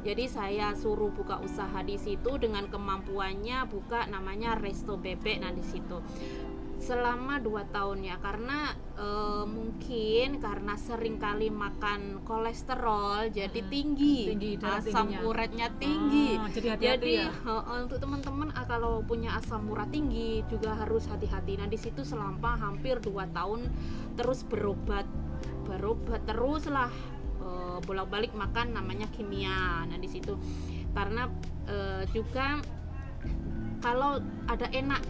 Jadi saya suruh buka usaha di situ dengan kemampuannya buka namanya Resto Bebek. Nah di situ selama 2 tahun ya, karena mungkin karena sering kali makan kolesterol jadi tinggi asam uratnya tinggi. Jadi hati-hati ya. Untuk teman-teman kalau punya asam urat tinggi juga harus hati-hati. Nah di situ selama hampir 2 tahun terus berobat terus lah, bolak-balik makan namanya kimia. Nah di situ karena juga kalau ada enak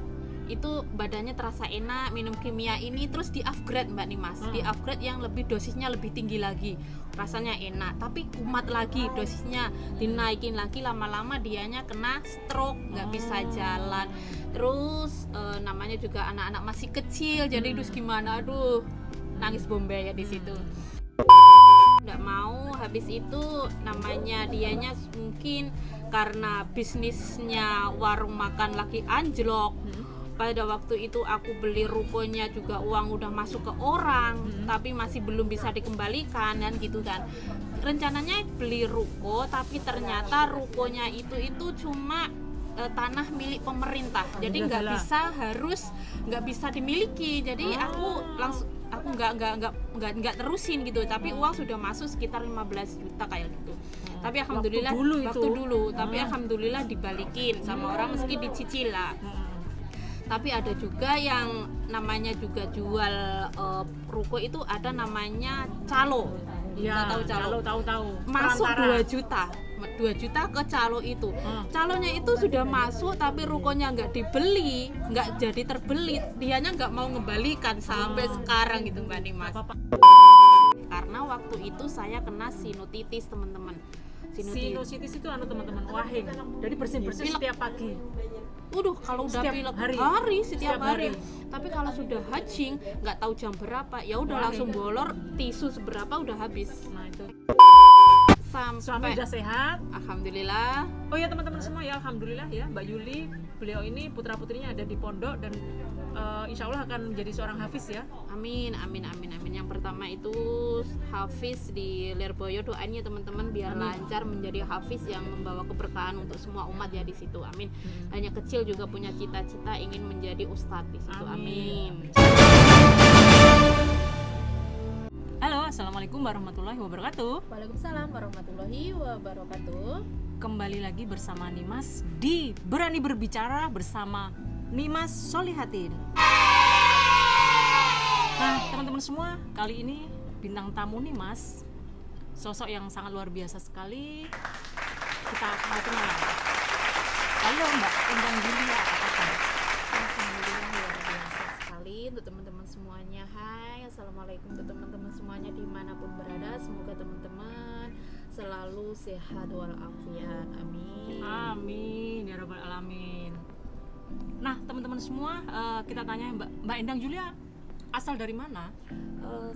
itu badannya terasa enak minum kimia ini, terus di upgrade Mbak Nimas, di upgrade yang lebih dosisnya lebih tinggi lagi, rasanya enak tapi kumat lagi, dosisnya dinaikin lagi, lama-lama dianya kena stroke, nggak bisa jalan. Terus namanya juga anak-anak masih kecil, jadi terus gimana, aduh nangis Bombay ya di situ. Nggak mau, habis itu namanya dianya mungkin karena bisnisnya warung makan lagi anjlok. Pada waktu itu aku beli rukonya juga uang udah masuk ke orang, tapi masih belum bisa dikembalikan dan gitu kan. Rencananya beli ruko, tapi ternyata rukonya itu cuma tanah milik pemerintah, jadi nggak bisa dimiliki. Jadi aku nggak terusin gitu, tapi uang sudah masuk sekitar 15 juta kayak gitu. Tapi alhamdulillah waktu dulu tapi alhamdulillah dibalikin sama orang meski dicicil lah. Tapi ada juga yang namanya juga jual ruko itu, ada namanya calo. Ya, tahu calo? Tahu. Masuk 2 juta ke calo itu. Calonya itu sudah masuk tapi rukonya nggak dibeli, nggak jadi terbeli. Dianya nggak mau ngembalikan sampai sekarang gitu Mbak Nimas. Karena waktu itu saya kena sinusitis teman-teman. Sinusitis itu teman-teman wahing. Jadi bersin-bersin setiap pagi. Kalau udah pilek setiap hari. Tapi kalau sudah hatching nggak tahu jam berapa, ya udah langsung bolor, tisu seberapa udah habis. Nah itu. Sampai udah sehat, alhamdulillah. Oh ya teman-teman semua ya, alhamdulillah ya, Mbak Yuli, beliau ini putra-putrinya ada di pondok dan insya Allah akan menjadi seorang hafiz ya. Amin. Yang pertama itu hafiz di Lirboyo, doanya teman-teman biar lancar menjadi hafiz yang membawa keberkahan untuk semua umat ya di situ. Amin. Hanya kecil juga punya cita-cita ingin menjadi ustadz di situ. Amin. Halo, assalamualaikum warahmatullahi wabarakatuh. Waalaikumsalam warahmatullahi wabarakatuh. Kembali lagi bersama Nimas di Berani Berbicara bersama Nimas Solihatin. Nah, teman-teman semua, kali ini bintang tamu Nimas, sosok yang sangat luar biasa sekali. Kita mau kenalan. Halo Mbak Endang Julia, apa kabar? Alhamdulillah luar biasa sekali untuk teman-teman semuanya. Hai, assalamualaikum untuk teman-teman semuanya dimanapun berada. Semoga teman-teman selalu sehat walafiat. Amin. Amin ya rabbal alamin. Nah teman-teman semua, kita tanya Mbak Endang Julia asal dari mana?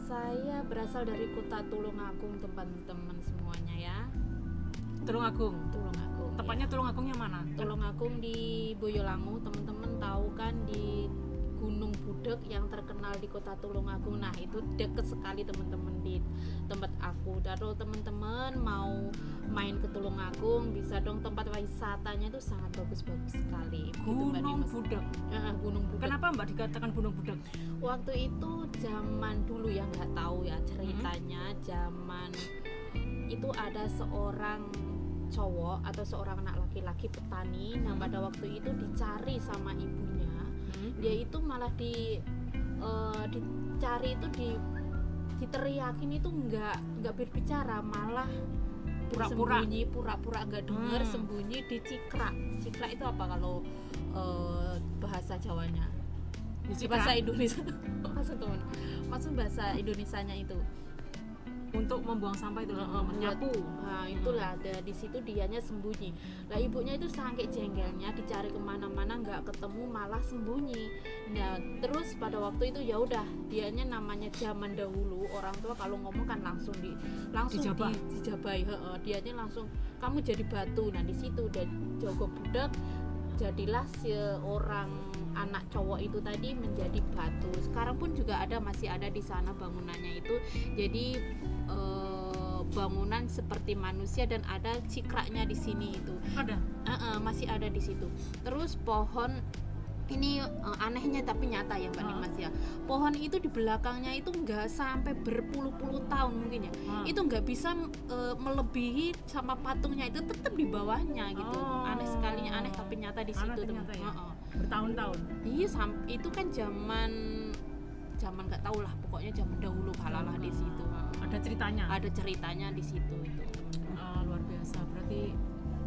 Saya berasal dari kota Tulungagung teman-teman semuanya ya. Tulungagung. Tepatnya Ya. Tulungagungnya mana? Tulungagung di Boyolangu, teman-teman tahu kan, di Gunung Budek yang terkenal di kota Tulungagung. Nah itu deket sekali teman-teman di tempat aku. Kalau teman-teman mau main ke Tulungagung bisa dong, tempat wisatanya itu sangat bagus-bagus sekali. Gunung Budek. Gunung Budek. Kenapa Mbak dikatakan Gunung Budek? Waktu itu zaman dulu ya, nggak tahu ya ceritanya. Zaman itu ada seorang cowok atau seorang anak laki-laki petani. Nah pada waktu itu dicari sama ibunya. Dia itu malah dicari itu diteriakin itu nggak berbicara, malah pura-pura nggak dengar, sembunyi di cikrak. Cikrak itu apa kalau bahasa Jawanya? Bahasa Indonesia. Maksud bahasa Indonesianya itu untuk membuang sampah itu menyapu. Nah itulah ada di situ dianya sembunyi. Lah ibunya itu saking jengkelnya, dicari kemana-mana nggak ketemu, malah sembunyi. Nah terus pada waktu itu ya udah, dianya namanya zaman dahulu orang tua kalau ngomong kan langsung dijabai. Dianya langsung kamu jadi batu. Nah di situ udah jago budak, jadilah seorang anak cowok itu tadi menjadi batu. Sekarang pun juga masih ada di sana bangunannya itu. Jadi bangunan seperti manusia dan ada cikraknya di sini itu. Ada. Masih ada di situ. Terus pohon ini anehnya tapi nyata ya Mbak Nimas ya. Pohon itu di belakangnya itu nggak sampai berpuluh-puluh tahun mungkin ya. Itu nggak bisa melebihi sama patungnya, itu tetap di bawahnya gitu. Aneh sekalinya, aneh tapi nyata di situ teman. Ya? Bertahun-tahun. Iya, itu kan zaman nggak tahu lah, pokoknya zaman dahulu kalalah di situ. Ada ceritanya. Ada ceritanya di situ itu. Luar biasa. Berarti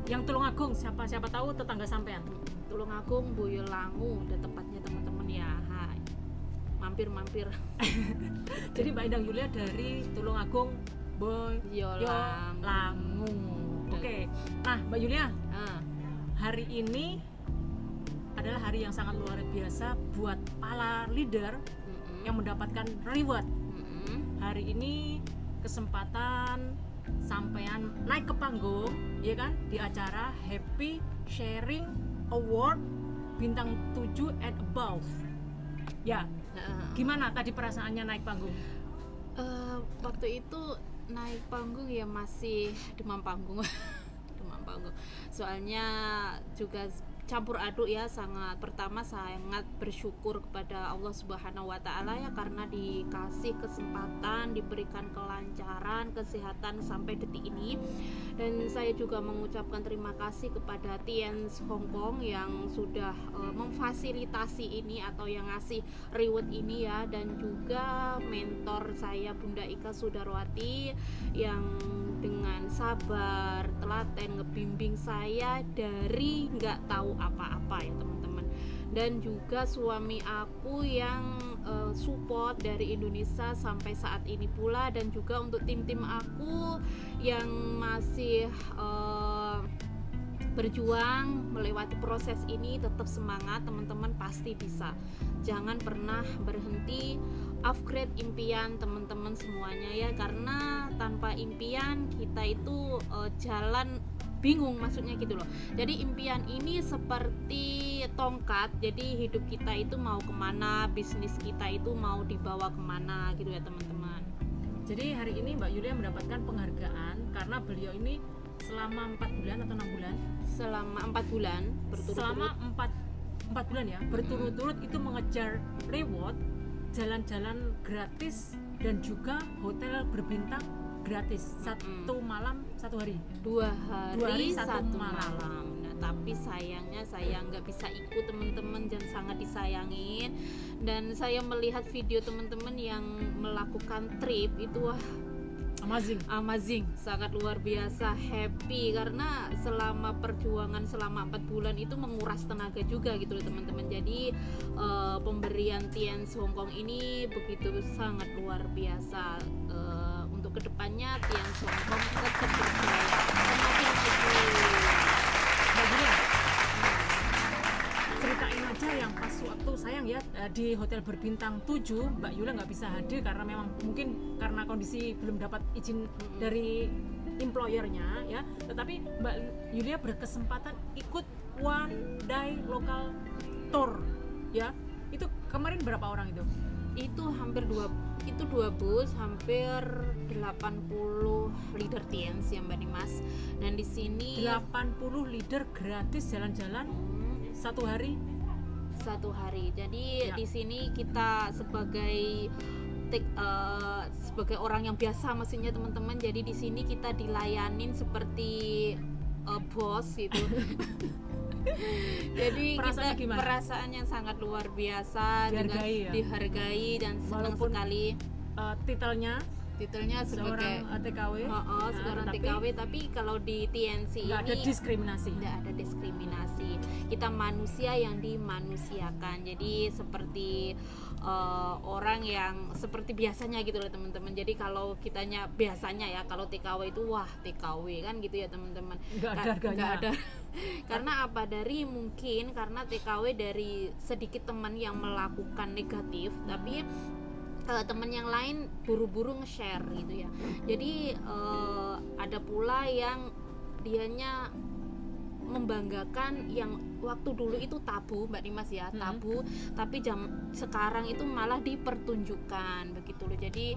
yang Tulungagung siapa tahu tetangga sampean. Tulungagung, Boyolangu, udah tepatnya teman-teman ya. Hai. Mampir. Jadi Mbak Endang Yulia dari Tulungagung, Boyolangu. Oke. Nah, Mbak Yulia, hari ini adalah hari yang sangat luar biasa buat para leader yang mendapatkan reward. Hari ini kesempatan sampean naik ke panggung, ya kan, di acara Happy Sharing Award bintang 7 and above. Ya. Gimana tadi perasaannya naik panggung? Waktu itu naik panggung ya masih demam panggung. Soalnya juga campur aduk ya, pertama sangat bersyukur kepada Allah Subhanahu wa taala ya, karena dikasih kesempatan, diberikan kelancaran, kesehatan sampai detik ini. Dan saya juga mengucapkan terima kasih kepada Tiens Hong Kong yang sudah memfasilitasi ini atau yang ngasih reward ini ya, dan juga mentor saya Bunda Ika Sudarwati yang dengan sabar, telaten ngebimbing saya dari nggak tahu apa-apa ya teman-teman. Dan juga suami aku yang support dari Indonesia sampai saat ini pula, dan juga untuk tim-tim aku yang masih berjuang melewati proses ini. Tetap semangat teman-teman, pasti bisa. Jangan pernah berhenti, upgrade impian teman-teman semuanya ya, karena tanpa impian kita itu jalan bingung, maksudnya gitu loh. Jadi impian ini seperti tongkat, jadi hidup kita itu mau kemana, bisnis kita itu mau dibawa kemana gitu ya teman-teman. Jadi hari ini Mbak Yulia mendapatkan penghargaan karena beliau ini selama 4 bulan atau 6 bulan? Selama 4 bulan berturut-turut. Selama 4 bulan ya, berturut-turut itu mengejar reward, jalan-jalan gratis, dan juga hotel berbintang gratis, 1 malam 1 hari, 2 hari 1 malam. Nah, tapi sayangnya saya nggak bisa ikut teman-teman, dan sangat disayangin. Dan saya melihat video teman-teman yang melakukan trip itu, wah amazing, sangat luar biasa, happy, karena selama perjuangan selama 4 bulan itu menguras tenaga juga gitu loh teman-teman. Jadi pemberian Tiens Hong Kong ini begitu sangat luar biasa. Untuk kedepannya Tiens Hong Kong tetap berjaya, semakin maju. Ceritain aja yang pas waktu sayang ya di hotel berbintang 7 Mbak Yulia nggak bisa hadir karena memang mungkin karena kondisi belum dapat izin dari employernya ya, tetapi Mbak Yulia berkesempatan ikut one day local tour ya. Itu kemarin berapa orang itu? Itu hampir 2 bus, hampir 80 leader Tiens ya Mbak Dimas. Dan di sini 80 leader gratis jalan-jalan 1 hari. Jadi di sini kita sebagai orang yang biasa, maksudnya teman-teman. Jadi di sini kita dilayanin seperti bos gitu. Jadi perasaannya sangat luar biasa, dihargai dan senang sekali. Titelnya sebagai TKW, seorang TKW, tapi kalau di TNC ini nggak ada diskriminasi. Kita manusia yang dimanusiakan. Jadi seperti orang yang seperti biasanya gitu loh teman-teman. Jadi kalau kitanya biasanya ya, kalau TKW itu wah TKW kan gitu ya teman-teman. Nggak ada. Karena apa? Mungkin karena TKW dari sedikit teman yang melakukan negatif, tapi teman yang lain buru-buru nge-share gitu ya. Jadi ada pula yang dianya membanggakan yang waktu dulu itu tabu Mbak Dimas ya, tabu, tapi sekarang itu malah dipertunjukkan begitu loh. Jadi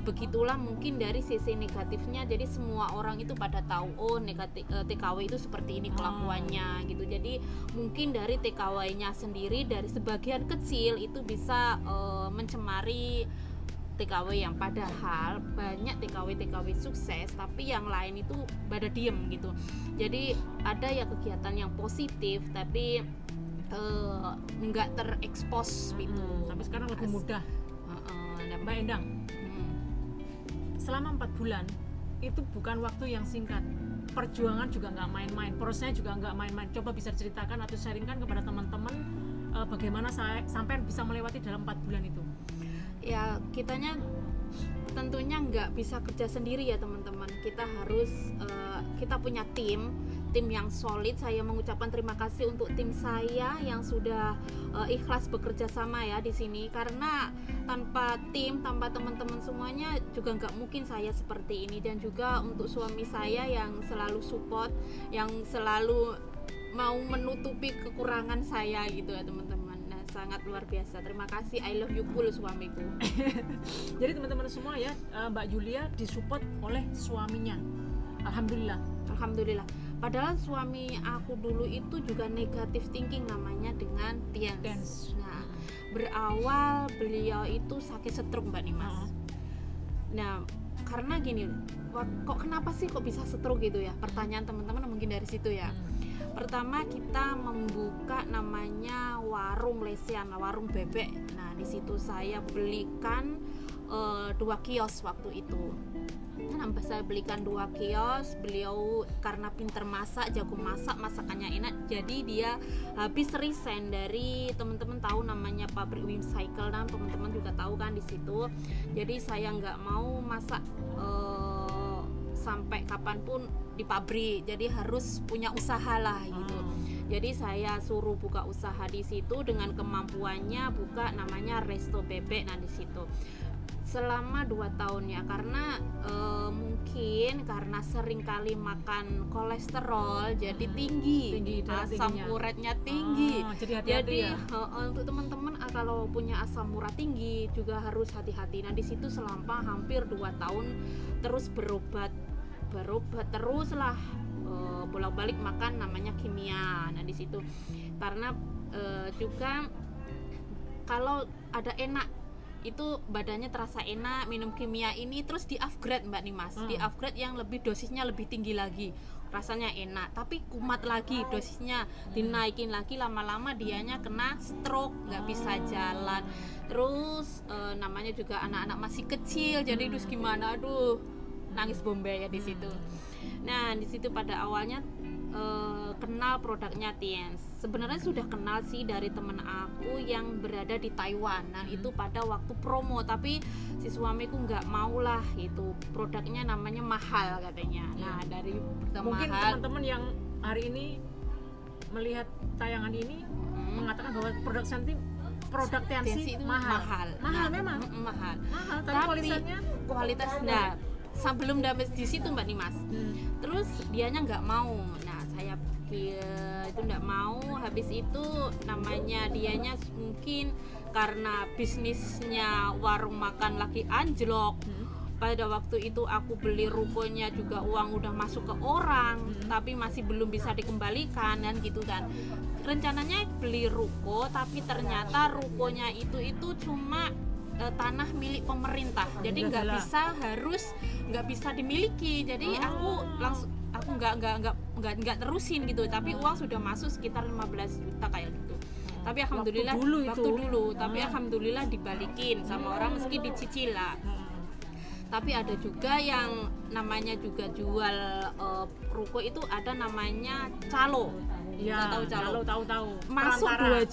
begitulah mungkin dari sisi negatifnya, jadi semua orang itu pada tahu oh negatif TKW itu seperti ini kelakuannya gitu. Jadi mungkin dari TKW-nya sendiri dari sebagian kecil itu bisa mencemari TKW yang padahal banyak TKW sukses tapi yang lain itu pada diem gitu. Jadi ada ya kegiatan yang positif tapi nggak terekspos gitu. Sampai sekarang lebih mudah. Mbak Endang, selama 4 bulan itu bukan waktu yang singkat. Perjuangan juga nggak main-main, prosesnya juga nggak main-main. Coba bisa ceritakan atau sharingkan kepada teman-teman bagaimana sampai bisa melewati dalam 4 bulan itu. Ya kitanya tentunya nggak bisa kerja sendiri ya teman-teman. Kita harus kita punya tim yang solid. Saya mengucapkan terima kasih untuk tim saya yang sudah ikhlas bekerja sama ya di sini, karena tanpa tim, tanpa teman-teman semuanya juga nggak mungkin saya seperti ini. Dan juga untuk suami saya yang selalu support, yang selalu mau menutupi kekurangan saya gitu ya teman-teman. Sangat luar biasa, terima kasih, I love you full suamiku. Jadi teman-teman semua ya, Mbak Julia disupport oleh suaminya. Alhamdulillah. Padahal suami aku dulu itu juga negatif thinking namanya dengan Tiens. Nah, berawal beliau itu sakit stroke Mbak Dimas. Nah, karena gini, kok kenapa sih kok bisa stroke gitu ya? Pertanyaan teman-teman mungkin dari situ ya. Pertama kita membuka namanya warung lesehan, warung bebek. Nah di situ saya belikan 2 kios waktu itu. Nah, saya belikan 2 kios. Beliau karena pinter masak, jago masak, masakannya enak. Jadi dia habis resign dari, teman-teman tahu namanya pabrik Wimcycle, dan teman-teman juga tahu kan di situ. Jadi saya nggak mau masak sampai kapanpun di pabrik, jadi harus punya usaha lah gitu. Jadi saya suruh buka usaha di situ dengan kemampuannya, buka namanya Resto Bebek. Nah di situ selama 2 tahun ya, karena mungkin karena sering kali makan kolesterol jadi tinggi asam uratnya tinggi. Jadi hati-hati ya. Untuk teman-teman kalau punya asam urat tinggi juga harus hati-hati. Nah di situ selama hampir 2 tahun terus berobat terus lah, bolak-balik makan namanya kimia. Nah di situ karena juga kalau ada enak itu badannya terasa enak, minum kimia ini terus di upgrade Mbak Dimas, di upgrade yang lebih dosisnya lebih tinggi lagi, rasanya enak tapi kumat lagi, dosisnya dinaikin lagi, lama-lama dianya kena stroke, nggak bisa jalan. Terus namanya juga anak-anak masih kecil, jadi terus gimana, nangis Bombay ya di situ. Nah di situ pada awalnya kenal produknya Tiens. Sebenarnya sudah kenal sih dari temen aku yang berada di Taiwan. Nah itu pada waktu promo, tapi si suamiku nggak mau lah, itu produknya namanya mahal katanya. Nah dari mungkin teman-teman yang hari ini melihat tayangan ini mengatakan bahwa produk Tiens itu mahal. Memang mahal. Tapi kualitas nah sebelum dapat di situ Mbak Dimas. Terus dianya nggak mau. Nah saya pikir itu nggak mau. Habis itu namanya dianya mungkin karena bisnisnya warung makan lagi anjlok. Pada waktu itu aku beli rukonya juga uang udah masuk ke orang, tapi masih belum bisa dikembalikan dan gitu kan. Rencananya beli ruko, tapi ternyata rukonya itu cuma tanah milik pemerintah, jadi nggak bisa dimiliki. Jadi aku nggak terusin gitu, tapi uang sudah masuk sekitar 15 juta kayak gitu. Tapi alhamdulillah waktu dulu tapi alhamdulillah dibalikin sama orang meski dicicil lah. Tapi ada juga yang namanya juga jual ruko itu, ada namanya calo. Ya, tahu calo? Tahu. Masuk 2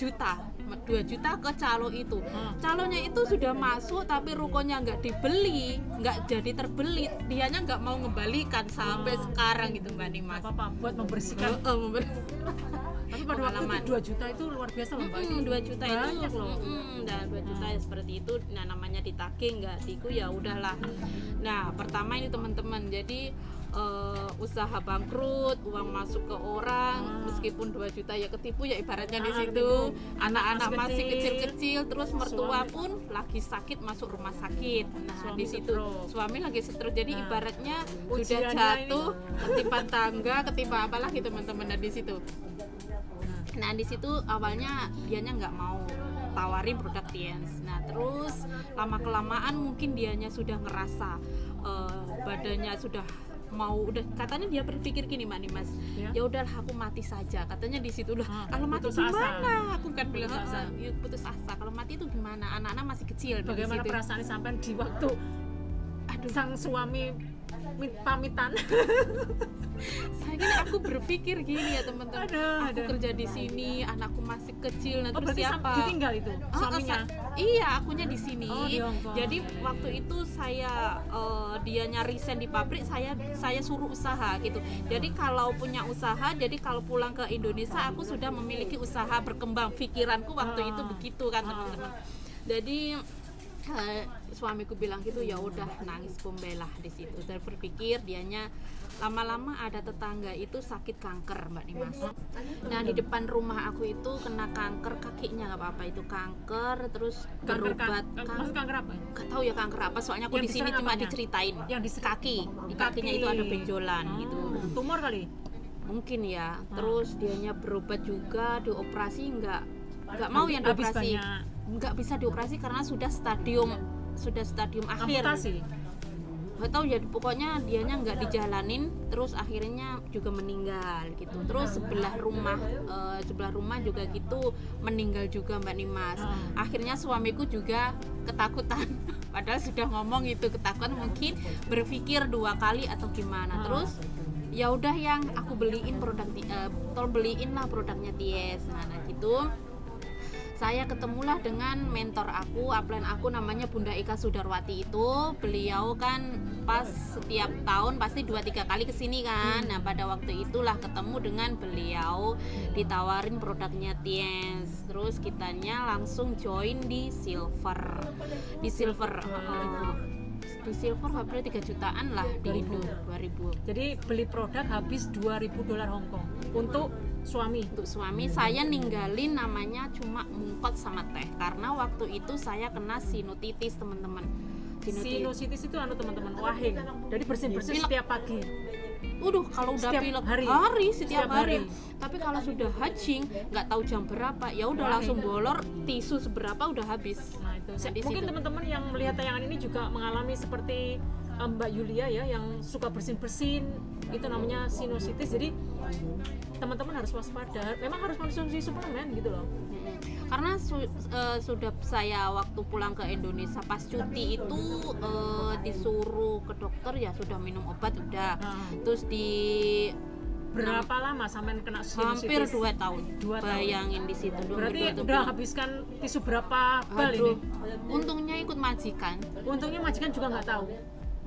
juta ke calo itu. Calonya itu sudah masuk tapi rukonya nggak dibeli, nggak jadi terbeli. Dianya nggak mau ngembalikan sampai sekarang gitu Mbak Dimas. Apa buat membersihkan. Tapi pada waktu itu 2 juta itu luar biasa loh Mbak. 2 juta banyak itu loh. Dan 2 juta ya seperti itu. Nah namanya ditagih nggak diku ya udahlah. Nah pertama ini teman-teman, jadi usaha bangkrut, uang masuk ke orang, meskipun 2 juta ya ketipu ya ibaratnya di situ. Ketipu. Anak-anak masih Kecil. kecil-kecil, terus mertua Suami. pun lagi sakit masuk rumah sakit. Nah, Suami di situ stroke. suami lagi stroke. Jadi Nah, ibaratnya sudah ujiannya jatuh, ketimpan tangga, ketimpa apalah gitu teman-teman. Nah, di situ. Nah, di situ awalnya dianya nggak mau tawarin produk Tiens. Nah, terus lama-kelamaan mungkin dianya sudah ngerasa badannya sudah mau, udah katanya dia berpikir gini Mbak Nimas, Ya. ya udah aku mati saja katanya di situ. Lah kalau mati putus asa. gimana, aku kan bilang Putus asa. ya, putus asa, kalau mati itu gimana, anak-anak masih kecil. Di Bagaimana situ. perasaan sampai di waktu sang suami pamitan? Saya aku berpikir gini ya teman-teman, aku Ada. kerja di sini, anakku masih kecil, nah Oh, terus berarti siapa? ditinggal itu suaminya? Iya, akunya di sini. Oh, di Hong Kong. Jadi waktu itu saya dianya resign di pabrik, saya suruh usaha gitu. Jadi kalau punya usaha, jadi kalau pulang ke Indonesia aku sudah memiliki usaha berkembang. Pikiranku waktu itu begitu kan teman-teman. Jadi suamiku bilang gitu, ya udah nangis pembelah di situ. Saya berpikir dianya lama-lama ada tetangga itu sakit kanker Mbak Dimas. Nah di depan rumah aku itu kena kanker kakinya, nggak apa-apa itu kanker, terus berobat Maksud kanker apa? nggak tahu ya kanker apa, soalnya aku Yang di sini diserang cuma apanya? diceritain Yang di kaki, di kakinya itu ada benjolan gitu. Tumor kali? Mungkin ya. Terus dianya berobat juga, dioperasi nggak mau yang Habis dioperasi, banyak. nggak bisa dioperasi karena sudah stadium akhir. Amputasi. Nggak tahu ya, pokoknya dianya nggak dijalanin, terus akhirnya juga meninggal gitu. Terus sebelah rumah juga gitu meninggal juga Mbak Nimas. Akhirnya suamiku juga ketakutan padahal sudah ngomong itu, ketakutan mungkin berpikir 2 kali atau gimana. Terus ya udah yang aku beliin beliin lah produknya Ties. Nah gitu saya ketemulah dengan mentor aku, upline aku namanya Bunda Ika Sudarwati itu. Beliau kan pas setiap tahun pasti 2-3 kali kesini kan. Nah pada waktu itulah ketemu dengan beliau, ditawarin produknya Tiens. Terus kitanya langsung join di silver. Di silver hampir 3 jutaan lah di 2000. Jadi beli produk habis $2.000 Hong Kong untuk suami. Untuk suami saya ninggalin namanya cuma mungkot sama teh karena waktu itu saya kena sinusitis teman-teman. Sinusitis itu teman-teman wahing. Jadi bersin-bersin Pilek. setiap pagi. Kalau udah Setiap pilek hari? setiap Setiap hari. hari. Tapi kalau sudah hatching nggak tahu jam berapa, ya udah langsung bolor, tisu seberapa udah habis. Nah itu. Di Mungkin situ. teman-teman yang melihat tayangan ini juga mengalami seperti Mbak Yulia ya, yang suka bersin-bersin, itu namanya sinusitis. Jadi teman-teman harus waspada. Memang harus konsumsi suplemen gitu loh. Karena sudah saya waktu pulang ke Indonesia pas cuti itu disuruh ke dokter ya sudah minum obat udah. Terus di Berapa lama sampai kena sinusitis? hampir 2 tahun. 2 tahun. Bayangin di situ. Berarti Hampir 2 udah tahun. habiskan tisu berapa bal ini? Aduh, untungnya ikut majikan. Untungnya majikan juga nggak tahu.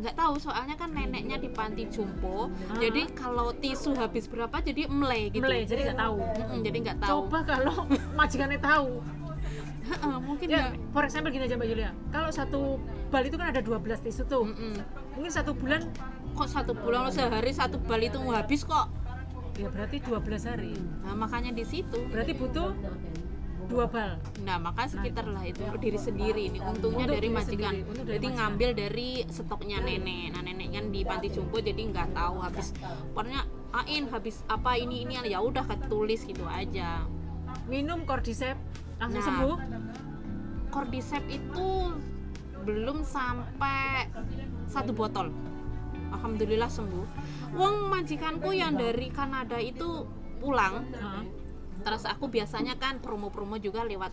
Nggak tahu soalnya kan neneknya di panti jompo. Jadi kalau tisu habis berapa jadi emle gitu. Jadi nggak tahu. Jadi nggak tahu. Coba kalau majikannya tahu. Mungkin Ya, for example gini aja Mbak Yulia. Kalau satu bal itu kan ada 12 tisu tuh. Mungkin 1 bulan kok 1 bulan sehari 1 bal itu mau habis kok. ya berarti 12 hari. Nah makanya di situ. Berarti butuh 2 bal. Nah maka sekitar lah itu diri sendiri ini untungnya Untuk dari diri majikan. sendiri, untuk dari Jadi majikan. ngambil dari stoknya nenek. Nah nenek kan di panti jompo jadi nggak tahu habis. Pokoknya habis apa ini ya udah ketulis gitu aja. Minum Cordyceps langsung Nah. sembuh. Cordyceps itu belum sampai 1 botol. Alhamdulillah sembuh. Wong majikanku yang dari Kanada itu pulang. Terus aku biasanya kan promo-promo juga lewat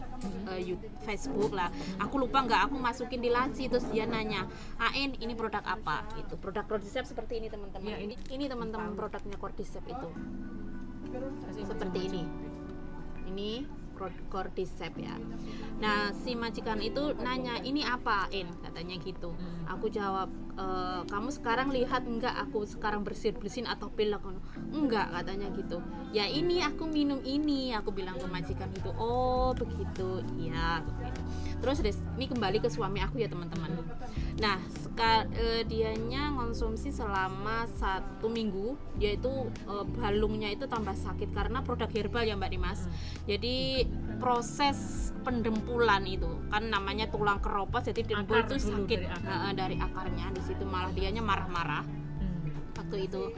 Facebook lah. Aku lupa nggak aku masukin di laci, terus dia nanya, "Ain, ini produk apa?" Itu produk Cordyceps seperti ini teman-teman. Ya, Ini teman-teman produknya Cordyceps itu seperti ini. Ini Cordyceps ya. Nah si majikan itu nanya, "Ini apa, Ain?" katanya gitu. Aku jawab, kamu sekarang lihat enggak aku sekarang bersin atau pilek? Enggak, katanya gitu. Ya ini aku minum ini, aku bilang ke majikan itu. Oh begitu, iya gitu. Terus ini kembali ke suami aku ya teman-teman. Nah dianya konsumsi selama 1 minggu, dia itu balungnya itu tambah sakit karena produk herbal ya Mbak Dimas. Jadi proses pendempulan itu kan namanya tulang keropos, jadi dempul itu sakit dari akarnya. Di situ malah dianya marah-marah waktu itu.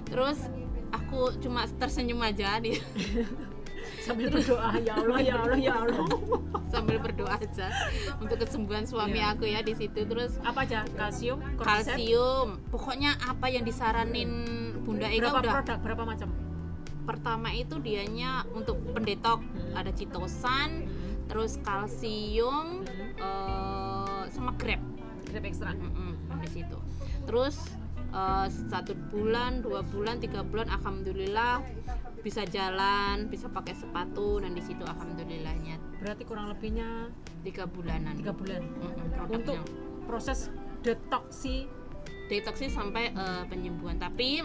Terus aku cuma tersenyum aja dia sambil berdoa, ya Allah ya Allah ya Allah, sambil berdoa aja untuk kesembuhan suami aku ya di situ. Terus apa aja, kalsium, pokoknya apa yang disaranin Bunda Eka berapa udah. produk, berapa macam? Pertama itu dianya untuk pendetok ada citosan, terus kalsium, sama grab ekstra di situ. Terus 1 bulan, 2 bulan, 3 bulan alhamdulillah bisa jalan, bisa pakai sepatu, dan di situ alhamdulillahnya. Berarti kurang lebihnya 3 bulanan. 3 bulan. Produknya. Untuk proses detoksi sampai penyembuhan. Tapi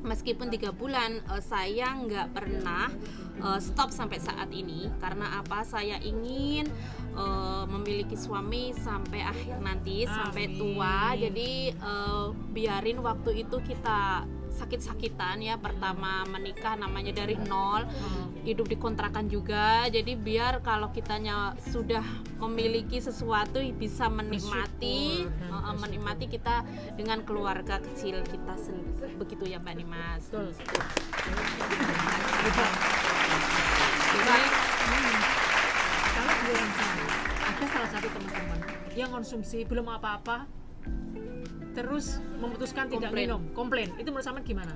meskipun 3 bulan saya nggak pernah stop sampai saat ini. Karena apa? Saya ingin memiliki suami sampai akhir nanti. Amin. Sampai tua. Jadi biarin waktu itu kita sakit-sakitan ya. Pertama menikah namanya dari nol, hidup di kontrakan juga. Jadi biar kalau kitanya sudah memiliki sesuatu bisa menikmati, menikmati kita dengan keluarga kecil kita sendiri. Begitu ya Mbak Dimas. Betul. Jadi kalau di orang sana ada salah satu teman-teman yang konsumsi belum apa-apa terus memutuskan tidak minum, komplain, itu menurut sama gimana?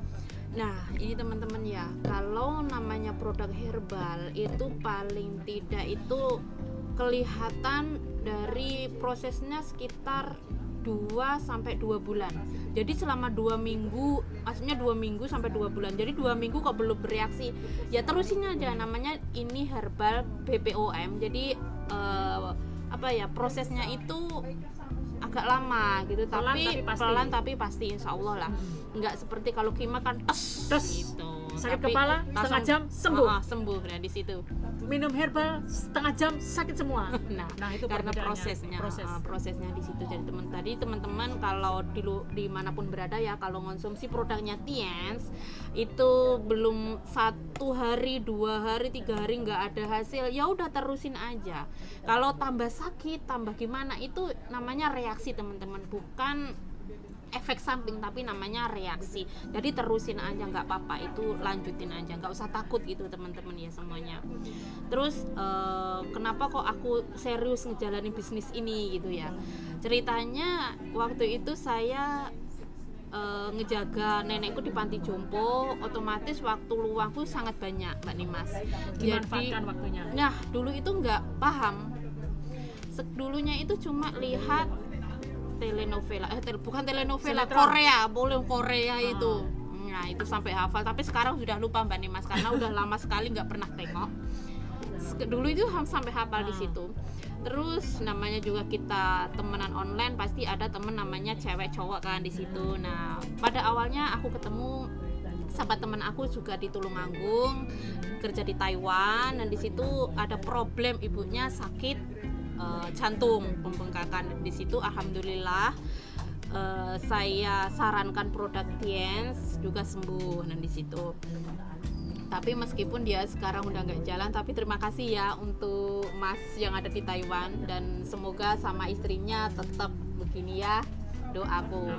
Nah ini teman-teman ya, kalau namanya produk herbal itu paling tidak itu kelihatan dari prosesnya sekitar 2-2 bulan. Jadi selama 2 minggu, maksudnya 2 minggu sampai 2 bulan. Jadi 2 minggu kok belum bereaksi, ya terusin aja. Namanya ini herbal BPOM. Jadi prosesnya itu agak lama gitu, tapi pelan tapi pasti insya Allah lah. Nggak seperti kalau kima kan gitu. Sakit tapi kepala setengah jam sembuh nah di situ. Minum herbal setengah jam sakit semua. Nah itu karena prosesnya di situ. Jadi teman-teman kalau dimanapun berada ya, kalau konsumsi produknya Tiens itu belum 1 hari, 2 hari, 3 hari nggak ada hasil, ya udah terusin aja. Kalau tambah sakit, tambah gimana, itu namanya reaksi teman-teman, bukan efek samping tapi namanya reaksi. Jadi terusin aja, nggak apa-apa, itu lanjutin aja, nggak usah takut gitu teman-teman ya semuanya. Terus kenapa kok aku serius ngejalanin bisnis ini gitu ya? Ceritanya waktu itu saya ngejaga nenekku di panti jompo, otomatis waktu luangku sangat banyak Mbak Dimas. Dimanfaatkan waktunya. Nah dulu itu nggak paham. Dulunya itu cuma lihat telenovela, bukan telenovela, Korea itu. Nah itu sampai hafal, tapi sekarang sudah lupa Mbak Dimas karena udah lama sekali nggak pernah tengok. Dulu itu sampai hafal di situ. Terus namanya juga kita temenan online, pasti ada temen namanya cewek cowok kan di situ. Nah pada awalnya aku ketemu sahabat teman aku juga di Tulungagung, kerja di Taiwan, dan di situ ada problem, ibunya sakit jantung, pembengkakan. Di situ alhamdulillah saya sarankan produk Tiens juga sembuh, dan di situ. Tapi meskipun dia sekarang udah nggak jalan, tapi terima kasih ya untuk Mas yang ada di Taiwan, dan semoga sama istrinya tetap begini ya, doaku.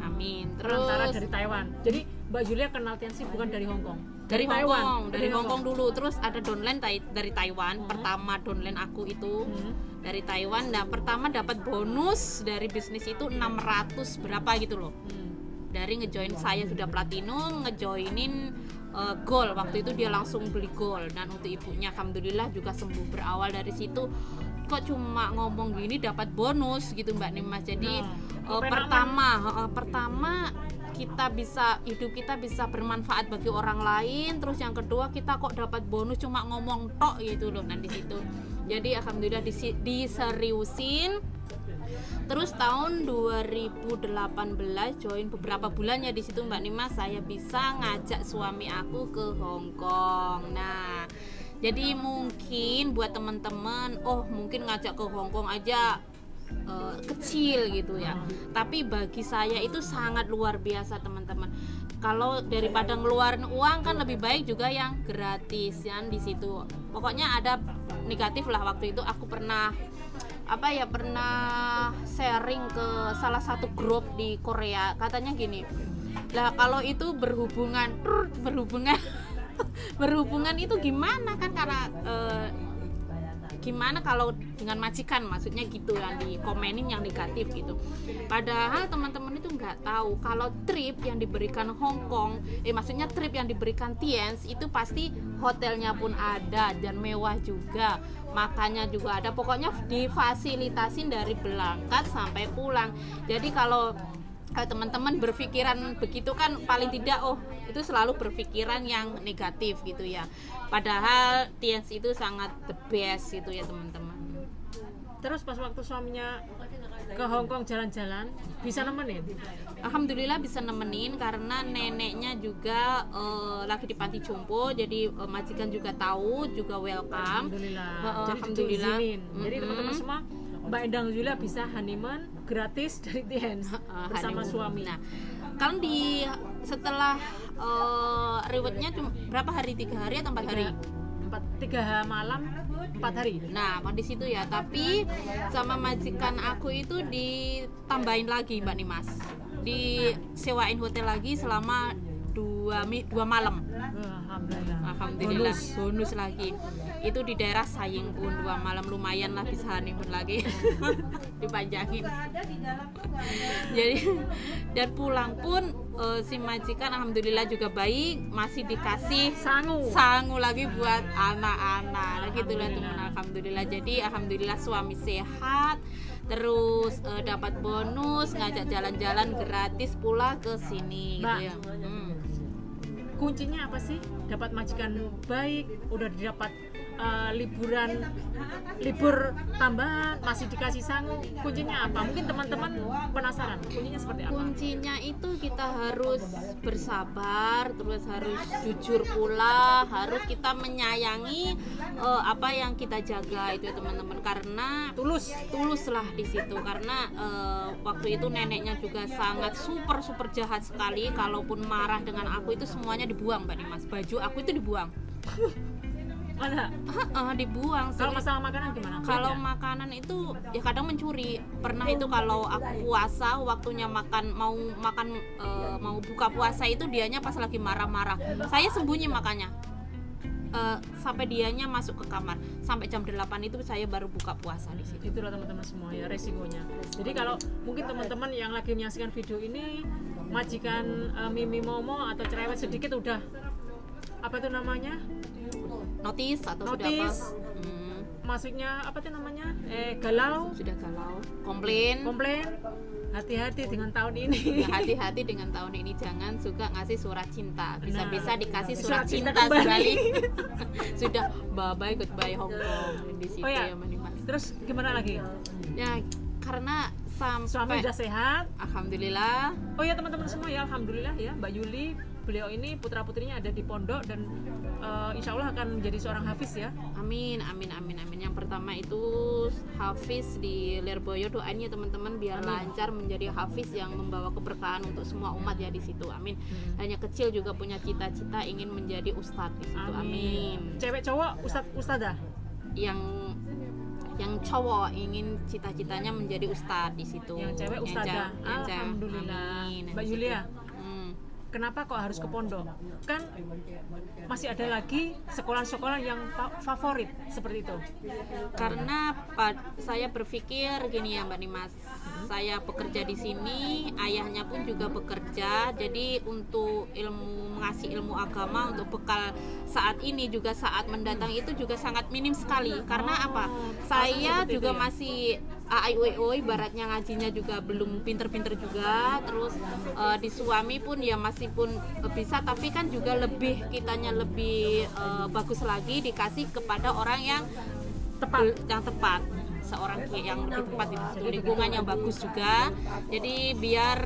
Amin. Terus antara dari Taiwan. Jadi Mbak Julia kenal Tiens bukan dari Hong Kong. Dari Hong Kong dulu. Terus ada downline dari Taiwan. Pertama downline aku itu dari Taiwan. Nah, pertama dapat bonus dari bisnis itu 600 berapa gitu loh. Dari ngejoin saya sudah platinum, ngejoinin gold. Waktu itu dia langsung beli gold, dan untuk ibunya alhamdulillah juga sembuh. Berawal dari situ, kok cuma ngomong gini dapat bonus gitu Mbak Dimas. Jadi pertama hidup kita bisa bermanfaat bagi orang lain. Terus yang kedua, kita kok dapat bonus cuma ngomong tok gitu loh. Nah di situ jadi alhamdulillah diseriusin, Terus tahun 2018 join beberapa bulannya di situ Mbak Nima, saya bisa ngajak suami aku ke Hong Kong. Nah, jadi mungkin buat teman-teman, mungkin ngajak ke Hong Kong aja kecil gitu ya. Tapi bagi saya itu sangat luar biasa teman-teman. Kalau daripada ngeluarin uang kan lebih baik juga yang gratis ya di situ. Pokoknya ada negatif lah waktu itu aku pernah sharing ke salah satu grup di Korea, katanya gini. Lah kalau itu berhubungan berhubungan itu gimana kan, karena gimana kalau dengan majikan, maksudnya gitu yang dikomenin yang negatif gitu. Padahal teman-teman itu nggak tahu kalau trip yang diberikan Hong Kong, maksudnya trip yang diberikan Tienz itu pasti hotelnya pun ada dan mewah juga, makannya juga ada, pokoknya difasilitasin dari berangkat sampai pulang. Jadi kalau teman-teman berpikiran begitu kan paling tidak itu selalu berpikiran yang negatif gitu ya. Padahal Tienz itu sangat the best gitu ya teman-teman. Terus pas waktu suaminya ke Hong Kong jalan-jalan bisa nemenin? Alhamdulillah bisa nemenin karena neneknya juga lagi di panti jompo, jadi majikan juga tahu, juga welcome. Alhamdulillah. Alhamdulillah. Jadi teman-teman semua, Mbak Endang Julia bisa honeymoon gratis dari Tienz bersama suami. Nah, kan setelah rewardnya cuma berapa hari? 3 hari atau 4 hari? 3 malam 4 hari. Nah, di situ ya. Tapi sama majikan aku itu ditambahin lagi Mbak Nimas, disewain hotel lagi selama 2 malam. Alhamdulillah bonus lagi. Itu di daerah Saying pun 2 malam, lumayan lah bisa honeymoon lagi. Dipanjangin. Jadi dan pulang pun si majikan alhamdulillah juga baik, masih dikasih sangu lagi buat anak-anak. Gitulah teman, alhamdulillah. Jadi alhamdulillah suami sehat, terus dapat bonus, ngajak jalan-jalan gratis pula ke sini gitu ya. Kuncinya apa sih? Dapat majikan baik, udah didapat libur tambahan, masih dikasih sangu. Kuncinya apa? Mungkin teman-teman penasaran. Kuncinya seperti apa? Kuncinya itu kita harus bersabar, terus harus jujur pula, harus kita menyayangi apa yang kita jaga itu ya teman-teman, karena tulus lah di situ. Karena waktu itu neneknya juga sangat super jahat sekali. Kalaupun marah dengan aku itu semuanya dibuang Mbak Dimas. Baju aku itu dibuang. Mana? Dibuang. Kalau masalah makanan gimana? Kalau makanan itu ya kadang mencuri. Pernah itu kalau aku puasa, waktunya mau buka puasa itu dianya pas lagi marah-marah. Saya sembunyi makanya. Sampai dianya masuk ke kamar. Sampai jam 8 itu saya baru buka puasa di situ. Itulah teman-teman semua ya resikonya. Jadi kalau mungkin teman-teman yang lagi menyaksikan video ini majikan Mimi Momo atau cerewet sedikit udah apa itu namanya? Notice atau sudah apa? Maksudnya apa tuh namanya? Galau. Sudah galau. Komplain. Hati-hati dengan tahun ini. Hati-hati dengan tahun ini, jangan suka ngasih surat cinta. Bisa-bisa dikasih surat cinta kembali. Sudah bye-bye goodbye Hong Kong di situ ya Mas. Terus gimana lagi? Ya karena suami udah sehat. Alhamdulillah. Oh ya teman-teman semua ya alhamdulillah ya Mbak Yuli, beliau ini putra-putrinya ada di pondok dan insya Allah akan menjadi seorang hafiz ya. Amin. Yang pertama itu hafiz di Lirboyo, doain ya teman-teman biar lancar menjadi hafiz yang membawa keberkahan untuk semua umat ya di situ. Amin. Hanya kecil juga punya cita-cita ingin menjadi ustadz di situ. Amin. Cewek cowok ustadzah? Yang cowok ingin cita-citanya menjadi ustadz di situ. Yang cewek ustadzah. Alhamdulillah. Amin. Mbak Yulia. Kenapa kok harus ke pondok? Kan masih ada lagi sekolah-sekolah yang favorit seperti itu. Karena saya berpikir gini ya Mbak Nimas, saya bekerja di sini, ayahnya pun juga bekerja, jadi untuk mengasih ilmu agama untuk bekal saat ini juga saat mendatang itu juga sangat minim sekali. Karena apa? Saya juga masih AIWO, ibaratnya ngajinya juga belum pinter-pinter juga. Terus di suami pun ya masih pun bisa, tapi kan juga kitanya lebih bagus lagi dikasih kepada orang yang tepat. seorang kiai yang lebih tepat di situ, lingkungan yang bagus juga. Jadi biar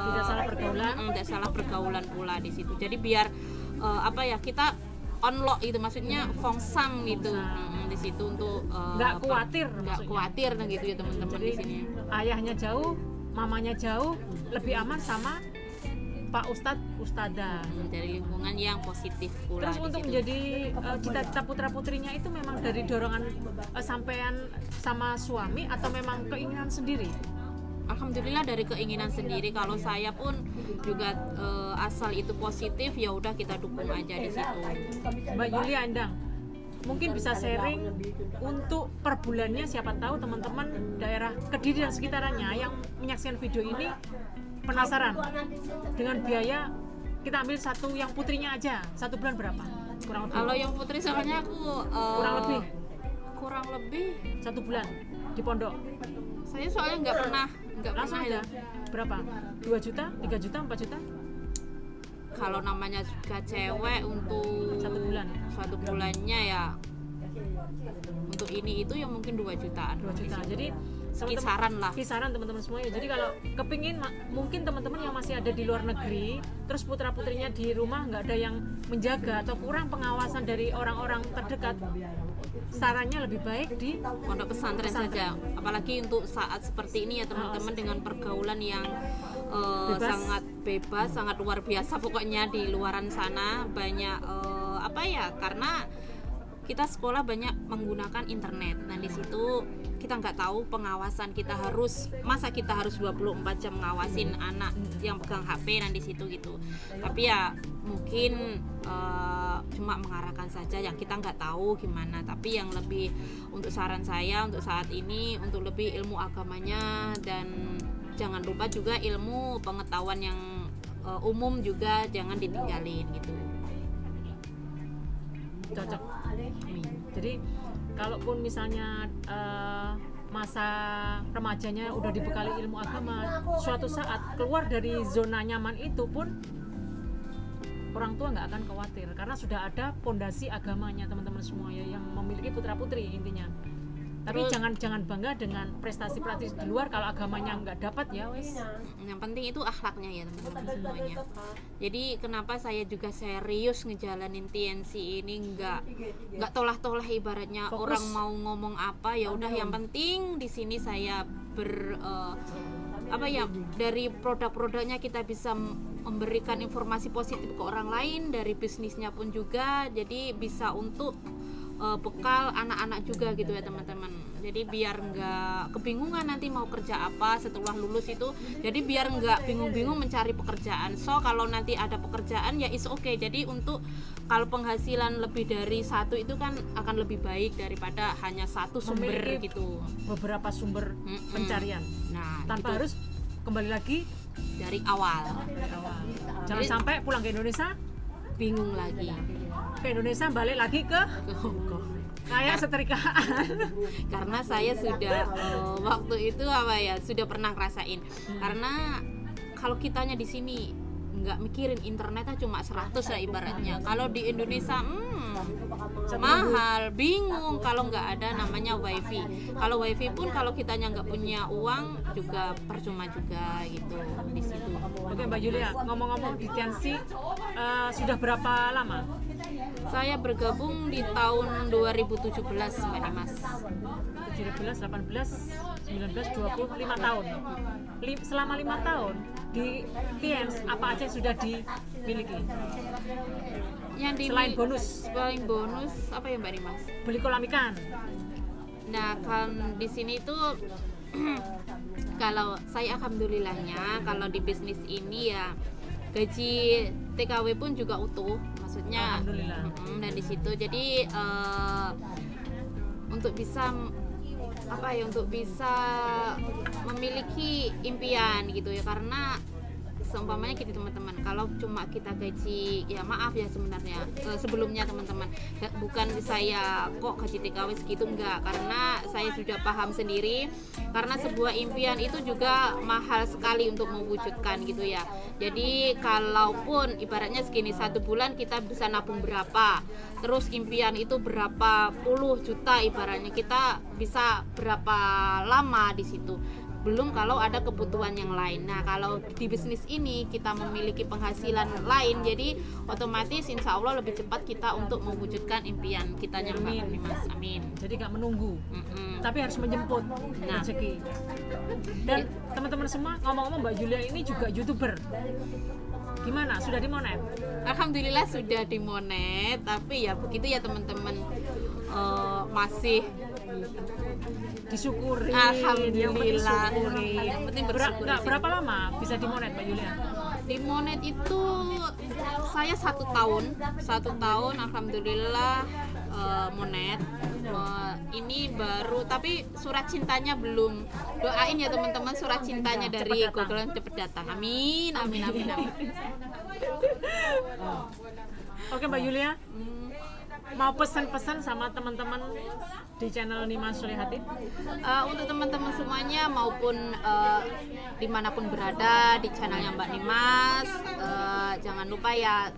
Tidak salah pergaulan. tidak salah pergaulan pula di situ. Jadi biar kita unlock itu, maksudnya fongsam gitu di situ untuk Nggak khawatir nggak maksudnya. khawatir gitu ya teman-teman Jadi di sini. ayahnya jauh, mamanya jauh, lebih aman sama Pak Ustadz, Ustadzah. Dari lingkungan yang positif pula. Terus di untuk situ. menjadi cita-cita putra-putrinya itu memang dari dorongan sampean sama suami atau memang keinginan sendiri? Alhamdulillah dari keinginan sendiri. Kalau saya pun juga asal itu positif, ya udah kita dukung aja di situ. Mbak Yulia Endang, mungkin bisa sharing untuk per bulannya, siapa tahu teman-teman daerah Kediri dan sekitarnya yang menyaksikan video ini penasaran dengan biaya, kita ambil satu yang putrinya aja, 1 bulan berapa? Kurang lebih. Kalau yang putri soalnya aku kurang lebih 1 bulan di pondok. saya soalnya nggak pernah Langsung aja. Berapa? 2 juta, 3 juta, 4 juta? Kalau namanya juga cewek untuk 1 bulan. 1 bulannya ya untuk ini itu ya mungkin 2 jutaan. 2 juta. Jadi Kisaran lah. Kisaran teman-teman semuanya. Jadi kalau kepingin, mungkin teman-teman yang masih ada di luar negeri, terus putra-putrinya di rumah nggak ada yang menjaga atau kurang pengawasan dari orang-orang terdekat, sarannya lebih baik di Pondok pesantren saja. Apalagi untuk saat seperti ini ya teman-teman, dengan pergaulan yang Bebas. sangat bebas, sangat luar biasa pokoknya di luaran sana. Banyak karena kita sekolah banyak menggunakan internet. Nah di situ kita nggak tahu pengawasan, kita harus 24 jam ngawasin anak yang pegang HP dan di situ gitu. Tapi ya mungkin cuma mengarahkan saja, yang kita nggak tahu gimana. Tapi yang lebih untuk saran saya untuk saat ini, untuk lebih ilmu agamanya, dan jangan lupa juga ilmu pengetahuan yang umum juga jangan ditinggalin gitu. cocok. Jadi kalaupun misalnya masa remajanya udah dibekali ilmu agama, suatu saat keluar dari zona nyaman itu pun orang tua nggak akan khawatir karena sudah ada pondasi agamanya teman-teman semua ya, yang memiliki putra-putri intinya. Tapi jangan bangga dengan prestasi-prestasi di luar kalau agamanya nggak dapat ya wes. Yang penting itu akhlaknya ya teman-teman semuanya. Jadi kenapa saya juga serius ngejalanin TNC ini, nggak tolah-tolah ibaratnya. Fokus. Orang mau ngomong apa ya udah, yang penting di sini saya dari produk-produknya kita bisa memberikan informasi positif ke orang lain, dari bisnisnya pun juga, jadi bisa untuk bekal anak-anak juga gitu ya teman-teman. Jadi biar nggak kebingungan nanti mau kerja apa setelah lulus itu, jadi biar nggak bingung-bingung mencari pekerjaan. So kalau nanti ada pekerjaan ya is okay. Jadi untuk kalau penghasilan lebih dari satu itu kan akan lebih baik daripada hanya satu sumber Memiliki gitu. beberapa sumber pencarian Nah tanpa gitu. harus kembali lagi Dari awal dari awal. Jangan Jadi- sampai pulang ke Indonesia, bingung lagi. balik lagi ke kayak setrikaan. Karena saya sudah waktu itu sudah pernah ngerasain. Karena kalau kitanya di sini nggak mikirin internetnya cuma 100 lah ibaratnya. Kalau di Indonesia mahal, bingung kalau nggak ada namanya wifi. Kalau wifi pun kalau kitanya nggak punya uang juga percuma juga gitu di situ. Oke Mbak Yulia, ngomong-ngomong di TNC sudah berapa lama? Saya bergabung di tahun 2017 Mbak Dimas. 17, 18, 19, 20, 5 tahun. Selama 5 tahun di TNC apa aja yang sudah dimiliki? Selain bonus, apa ya Mbak Dimas? beli kolam ikan. Nah kan di sini tuh kalau saya alhamdulillahnya kalau di bisnis ini ya gaji TKW pun juga utuh, maksudnya. Alhamdulillah. Dan di situ jadi untuk bisa memiliki impian gitu ya, karena seumpamanya gitu teman-teman, kalau cuma kita gaji, ya maaf ya sebenarnya sebelumnya teman-teman, bukan saya kok gaji TKW segitu, enggak, karena saya sudah paham sendiri, karena sebuah impian itu juga mahal sekali untuk mewujudkan gitu ya. Jadi kalaupun ibaratnya segini, 1 bulan kita bisa nabung berapa, terus impian itu berapa puluh juta, ibaratnya kita bisa berapa lama di situ, belum kalau ada kebutuhan yang lain. Nah, kalau di bisnis ini kita memiliki penghasilan lain, jadi otomatis insya Allah lebih cepat kita untuk mewujudkan impian kita yang Amin. Mas. Amin. Jadi nggak menunggu, tapi harus menjemput Nah. rezeki. Dan teman-teman semua, ngomong-ngomong Mbak Julia ini juga YouTuber. Gimana? Sudah dimonet? Alhamdulillah sudah dimonet, tapi ya begitu ya teman-teman. Masih Disyukuri. alhamdulillah. Yang Yang penting bersyukur. nggak berapa lama bisa dimonet Mbak Julia? Dimonet itu saya 1 tahun alhamdulillah monet. Ini baru, tapi surat cintanya belum. Doain ya teman-teman, surat cintanya dari Cepet datang. Google cepet datang. Amin, amin, amin, amin. Oke Mbak Julia, mau pesan-pesan sama teman-teman di channel Nimas Solihati? Untuk teman-teman semuanya maupun dimanapun berada di channelnya Mbak Nimas, jangan lupa ya,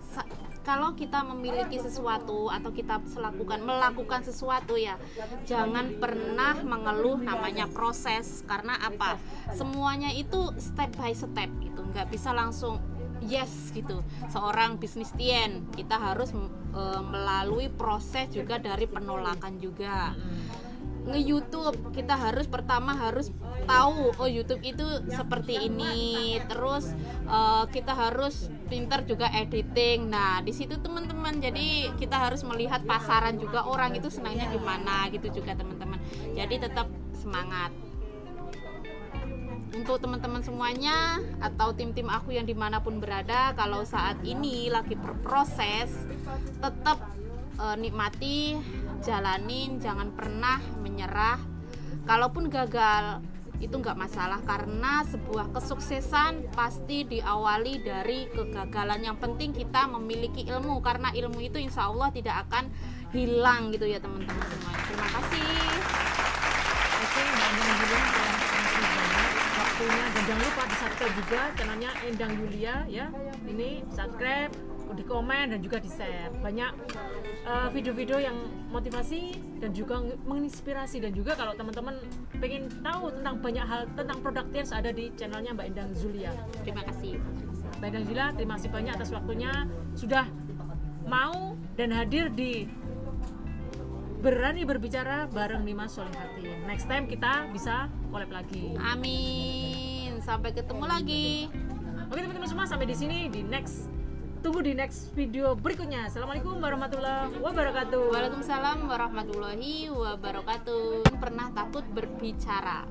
kalau kita memiliki sesuatu atau kita melakukan sesuatu ya, jangan pernah mengeluh namanya proses. Karena apa? Semuanya itu step by step gitu, nggak bisa langsung yes gitu. Seorang bisnismen kita harus melalui proses juga dari penolakan juga. Nge-YouTube kita pertama harus tahu, oh YouTube itu seperti ini, terus kita harus pintar juga editing. Nah di situ teman-teman, jadi kita harus melihat pasaran juga, orang itu senangnya gimana gitu juga teman-teman. Jadi tetap semangat. Untuk teman-teman semuanya atau tim-tim aku yang dimanapun berada, kalau saat ini lagi berproses, tetap nikmati, jalanin, jangan pernah menyerah. Kalaupun gagal itu nggak masalah, karena sebuah kesuksesan pasti diawali dari kegagalan. Yang penting kita memiliki ilmu, karena ilmu itu insya Allah tidak akan hilang gitu ya teman-teman semuanya. Terima kasih. Oke, Mbak Endang Julia, terima kasih banyak waktunya, dan jangan lupa di subscribe juga channelnya Endang Julia ya. Ini subscribe, di komen dan juga di share. Banyak video-video yang motivasi dan juga menginspirasi, dan juga kalau teman-teman pengen tahu tentang banyak hal tentang produk Tears, ada di channelnya Mbak Endang Julia. Terima kasih. Mbak Endang Julia, terima kasih banyak atas waktunya, sudah mau dan hadir di Berani Berbicara bareng Nimas Solihati. Next time kita bisa collab lagi. Amin. Sampai ketemu lagi. Oke teman-teman semua, sampai di sini, tunggu di next video berikutnya. Assalamualaikum warahmatullahi wabarakatuh. Waalaikumsalam warahmatullahi wabarakatuh. Pernah takut berbicara?